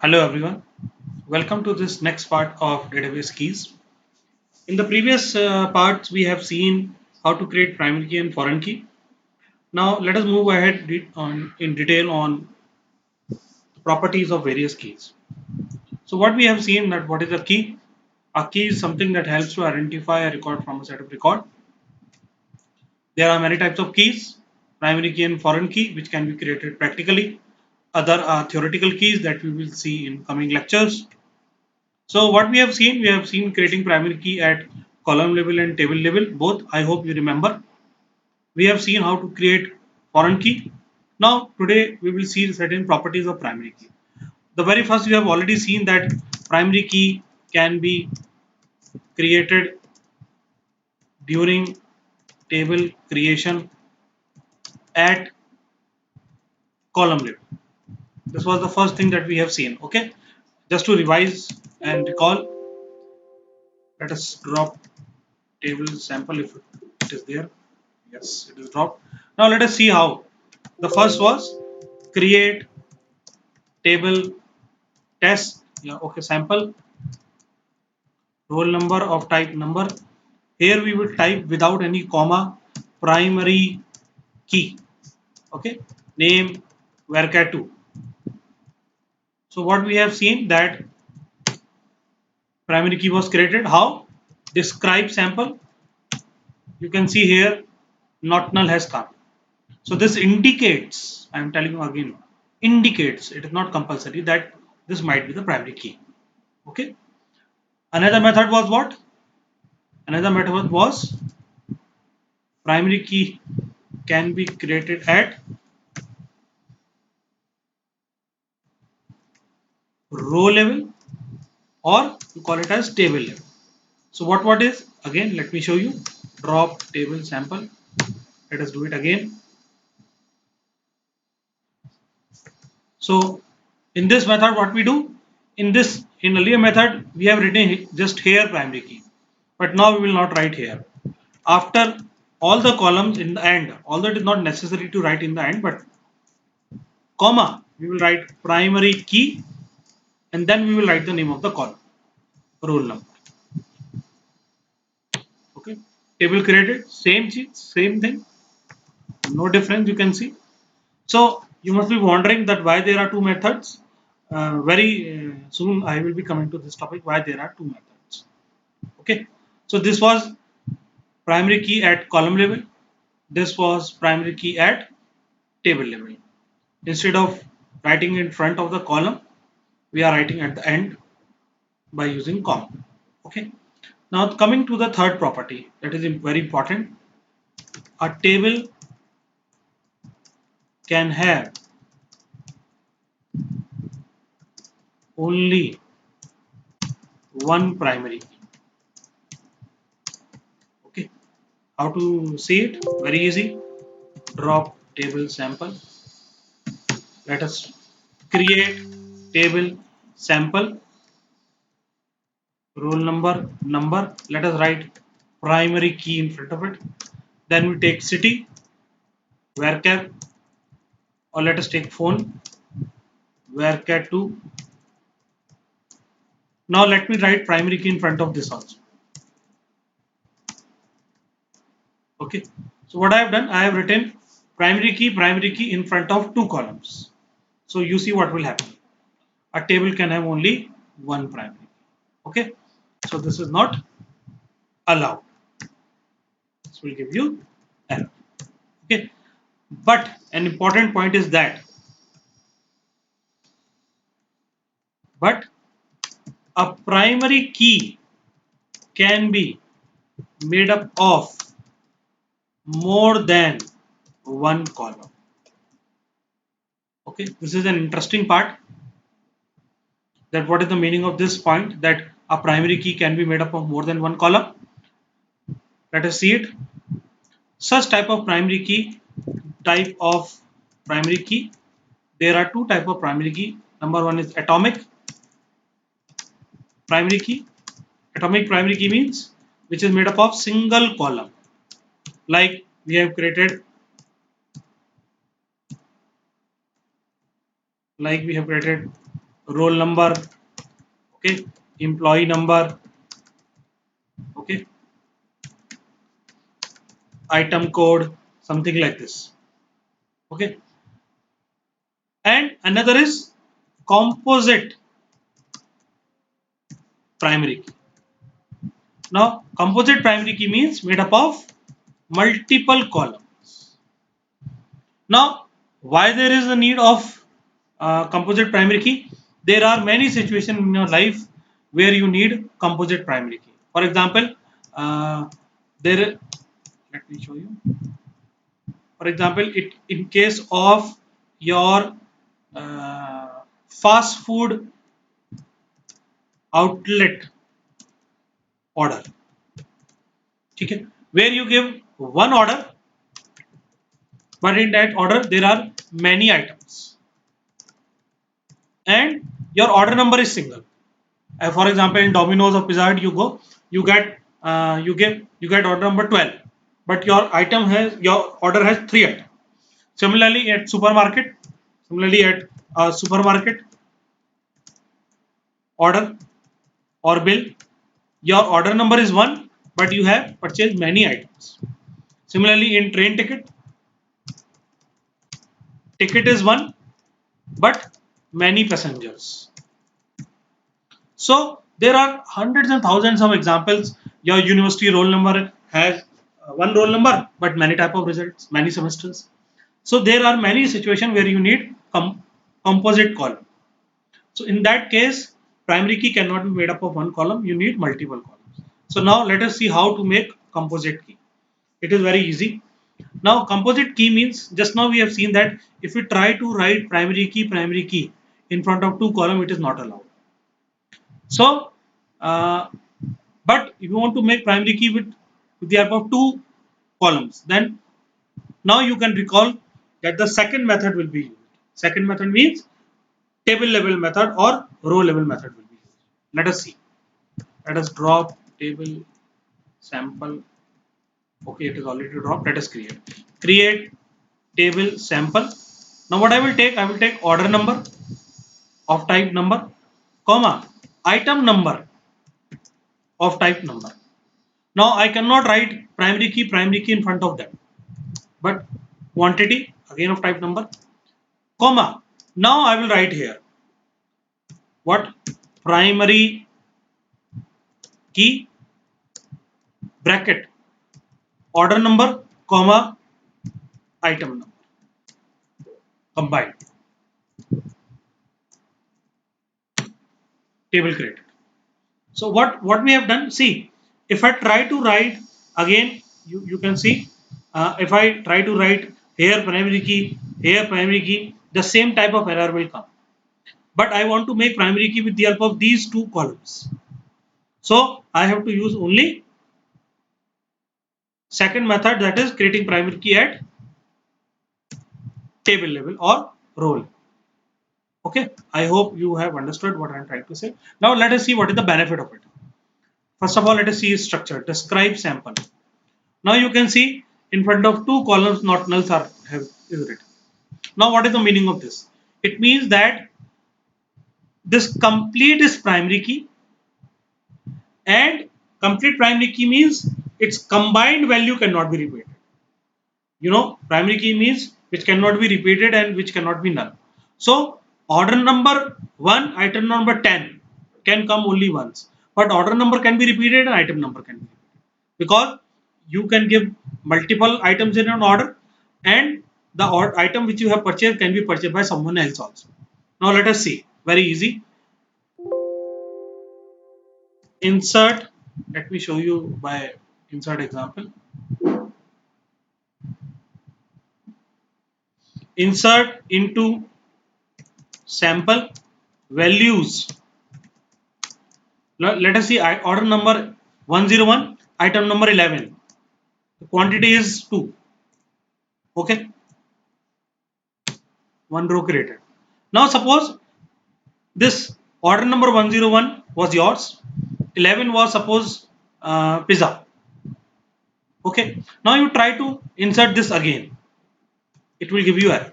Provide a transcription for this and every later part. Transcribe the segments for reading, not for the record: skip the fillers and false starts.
Hello everyone, welcome to this next part of database keys. In the previous parts we have seen how to create primary key and foreign key. Now let us move ahead in detail on the properties of various keys. So what we have seen that what is a key? A key is something that helps to identify a record from a set of record. There are many types of keys, primary key and foreign key, which can be created practically. Other are theoretical keys that we will see in coming lectures. So what we have seen creating primary key at column level and table level, both. I hope you remember. We have seen how to create foreign key. Now today we will see certain properties of primary key. The very first we have already seen that primary key can be created during table creation at column level. This was the first thing that we have seen. Okay, just to revise and recall, let us drop table sample if it is there. Yes, it is dropped. Now let us see how. The first was create table test. Yeah, okay, sample roll number of type number. Here we will type without any comma primary key. Okay, name varchar2. So what we have seen that primary key was created. How? Describe sample. You can see here not null has come. So this indicates, I am telling you again, indicates, it is not compulsory that this might be the primary key. Okay. Another method was what? Another method was primary key can be created at row level or you call it as table level. So what is? Again, let me show you. Drop table sample. Let us do it again. So in this method, what we do? In earlier method, we have written just here primary key. But now we will not write here. After all the columns in the end, although it is not necessary to write in the end, but comma, we will write primary key and then we will write the name of the column, roll number. Okay, table created, same thing, no difference you can see. So you must be wondering that why there are two methods. Very soon I will be coming to this topic why there are two methods. Okay, so this was primary key at column level. This was primary key at table level. Instead of writing in front of the column, we are writing at the end by using comma. Okay. Now coming to the third property that is very important. A table can have only one primary key. Okay. How to see it? Very easy. Drop table sample. Let us create table sample roll number. Let us write primary key in front of it. Then we take city varchar, or let us take phone varchar2. Now let me write primary key in front of this also. Okay, so what I have done, I have written primary key in front of two columns. So you see what will happen. A table can have only one primary key. Okay, so this is not allowed. This will give you error. Okay, but an important point is that but a primary key can be made up of more than one column. Okay, this is an interesting part, that what is the meaning of this point, that a primary key can be made up of more than one column. Let us see it. Such type of primary key, there are two type of primary key. Number one is atomic primary key. Atomic primary key means which is made up of single column, like we have created roll number, okay, employee number, okay, item code, something like this, okay. And another is composite primary key. Now composite primary key means made up of multiple columns. Now why there is a need of composite primary key? There are many situations in your life where you need composite primary key. For example, there, let me show you. For example, in case of your uh, fast food outlet order, okay, where you give one order, but in that order there are many items, and your order number is single. For example, in Domino's or Pizza Hut, you go, you get order number 12, but your order has three items. Similarly, at supermarket order or bill, your order number is one, but you have purchased many items. Similarly, in train ticket is one, but many passengers. So there are hundreds and thousands of examples. Your university roll number has one roll number, but many type of results, many semesters. So there are many situations where you need composite column. So in that case, primary key cannot be made up of one column. You need multiple columns. So now let us see how to make composite key. It is very easy. Now composite key means, just now we have seen that if we try to write primary key in front of two column, it is not allowed. So, but if you want to make primary key with the help of two columns, then now you can recall that the second method will be used. Second method means table level method or row level method will be used. Let us see. Let us drop table sample. Okay, it is already dropped. Let us create table sample. Now what I will take order number of type number, comma, item number of type number. Now I cannot write primary key in front of them, but quantity again of type number, comma. Now I will write here what primary key bracket order number, comma, item number combined, table created. So what we have done, see, if I try to write again, you can see, if I try to write here primary key, the same type of error will come. But I want to make primary key with the help of these two columns. So I have to use only second method, that is creating primary key at table level or row level. Okay, I hope you have understood what I am trying to say. Now let us see what is the benefit of it. First of all, let us see its structure. Describe sample. Now you can see in front of two columns, not nulls is written. Now what is the meaning of this? It means that this complete is primary key, and complete primary key means its combined value cannot be repeated. You know, primary key means which cannot be repeated and which cannot be null. So order number 1, item number 10 can come only once, but order number can be repeated and item number can be repeated, because you can give multiple items in an order, and the item which you have purchased can be purchased by someone else also. Now let us see, very easy. Insert, let me show you by insert example. Insert into sample values. Let us see order number 101, item number 11. The quantity is 2. Okay, one row created. Now suppose this order number 101 was yours, 11 was suppose pizza. Okay, now you try to insert this again, it will give you error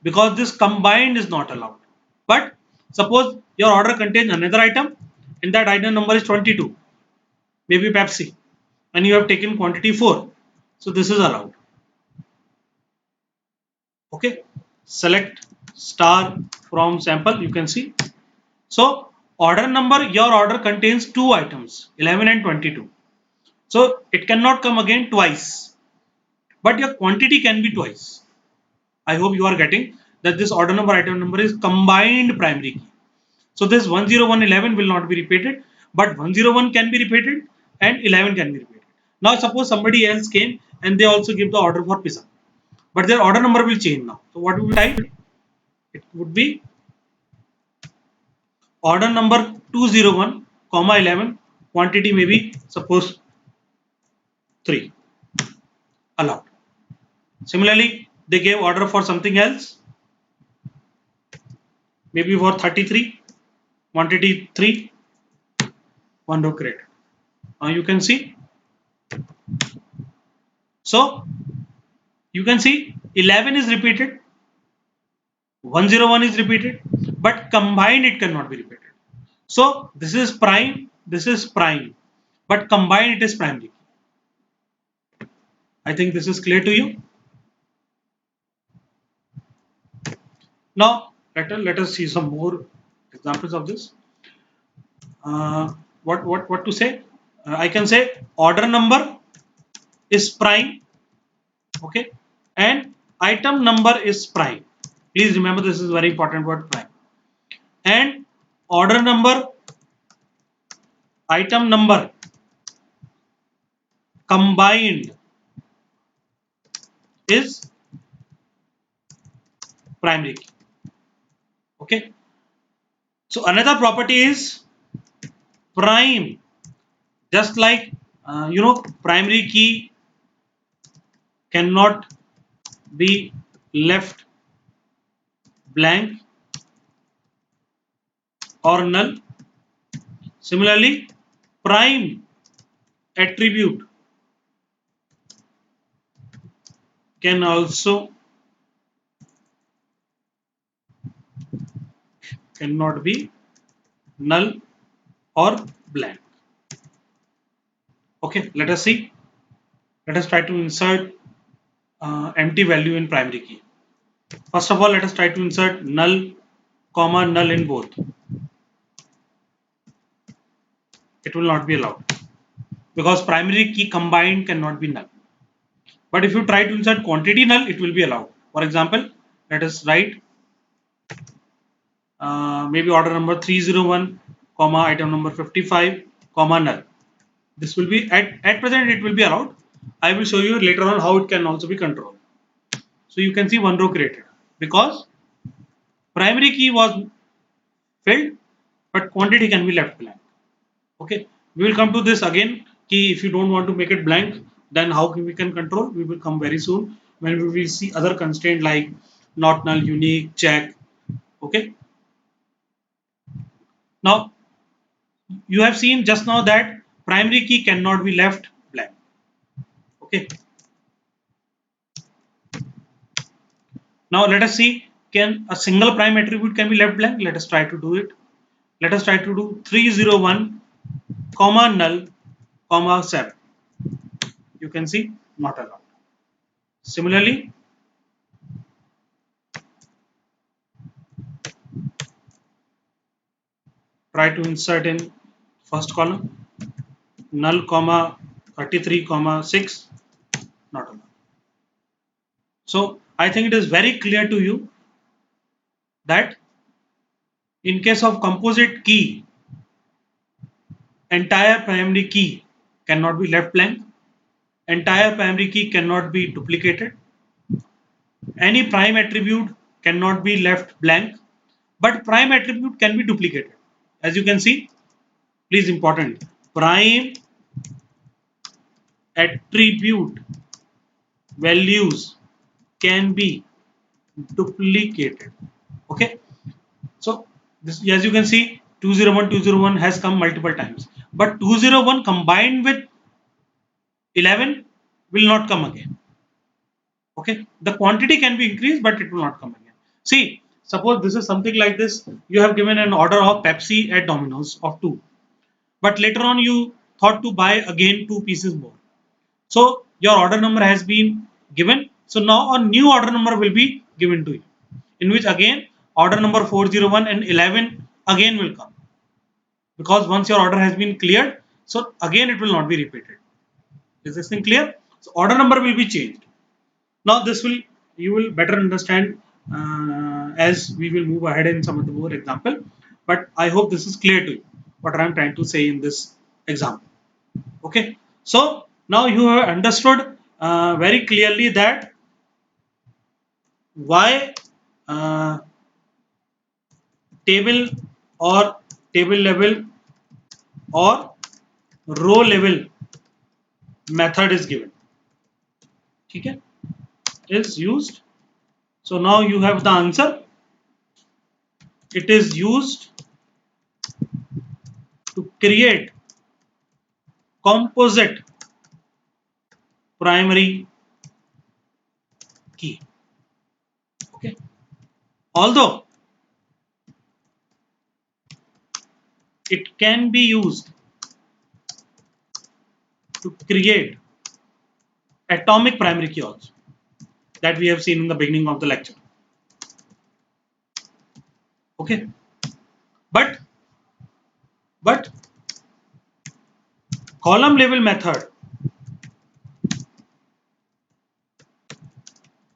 because this combined is not allowed. But Suppose your order contains another item and that item number is 22, maybe Pepsi, and you have taken quantity 4. So this is allowed. Okay, select star from sample, you can see. So order number, your order contains 2 items, 11 and 22. So it cannot come again twice, but your quantity can be twice. I hope you are getting that this order number item number is combined primary key. So this 10111 will not be repeated, but 101 can be repeated and 11 can be repeated. Now suppose somebody else came and they also give the order for pizza, but their order number will change now. So what will we type? It would be order number 201, comma 11, quantity may be suppose 3, allowed. Similarly, they gave order for something else, maybe for 33, quantity 3, 1 row created. Now you can see. So you can see 11 is repeated, 101 is repeated, but combined it cannot be repeated. So this is prime, but combined it is primary. I think this is clear to you. Now let us see some more examples of this. What to say? I can say order number is prime, okay, and item number is prime. Please remember this is very important word, prime. And order number, item number combined is primary key. Okay. So another property is prime. Just like primary key cannot be left blank or null. Similarly, prime attribute can also cannot be null or blank. Okay, let us see. Let us try to insert empty value in primary key. First of all, let us try to insert null, comma null in both. It will not be allowed because primary key combined cannot be null. But if you try to insert quantity null, it will be allowed. For example, let us write maybe order number 301, comma item number 55, comma null. This will be at present it will be allowed. I will show you later on how it can also be controlled. So you can see 1 row created because primary key was filled, but quantity can be left blank. Okay, we will come to this again. Key, if you don't want to make it blank, then how we can control? We will come very soon when we will see other constraint like not null, unique, check. Okay. Now you have seen just now that primary key cannot be left blank. Okay. Now let us see, can a single prime attribute can be left blank? Let us try to do it. Let us try to do 301, comma null, comma 7. You can see not allowed. Similarly, try to insert in first column null, comma 33, comma 6, not allowed. So I think it is very clear to you that in case of composite key, entire primary key cannot be left blank, entire primary key cannot be duplicated, any prime attribute cannot be left blank, but prime attribute can be duplicated. As you can see, please important, prime attribute values can be duplicated. Okay, so this, as you can see, 201 has come multiple times, but 201 combined with 11 will not come again. Okay, the quantity can be increased, but it will not come again. See, Suppose this is something like this. You have given an order of Pepsi at Domino's of 2, but later on you thought to buy again 2 pieces more. So your order number has been given. So now a new order number will be given to you, in which again order number 401 and 11 again will come, because once your order has been cleared, so again it will not be repeated. Is this thing clear? So order number will be changed. Now this will, you will better understand as we will move ahead in some of the more example. But I hope this is clear to you what I am trying to say in this example. Okay. So now you have understood very clearly that why uh, table or table level or row level method is given. Okay, is used. So now you have the answer. It is used to create composite primary key. Okay. Although it can be used to create atomic primary key also, that we have seen in the beginning of the lecture. Okay. But but column level method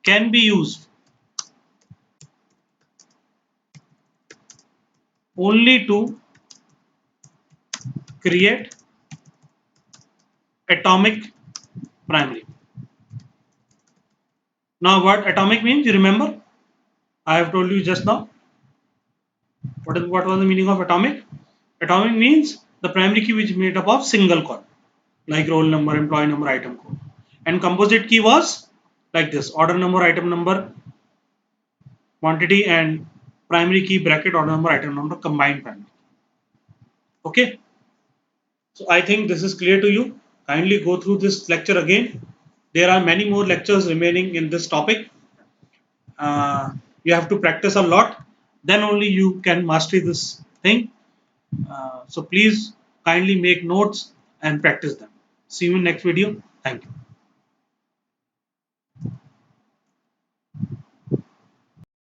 can be used only to create atomic primary. Now what atomic means, you remember? I have told you just now. What was the meaning of atomic? Atomic means the primary key which is made up of single column, like roll number, employee number, item code. And composite key was like this: order number, item number, quantity, and primary key bracket order number, item number, combined primary. Okay. So I think this is clear to you. Kindly go through this lecture again. There are many more lectures remaining in this topic. You have to practice a lot, then only you can master this thing. So please kindly make notes and practice them. See you in next video. Thank you.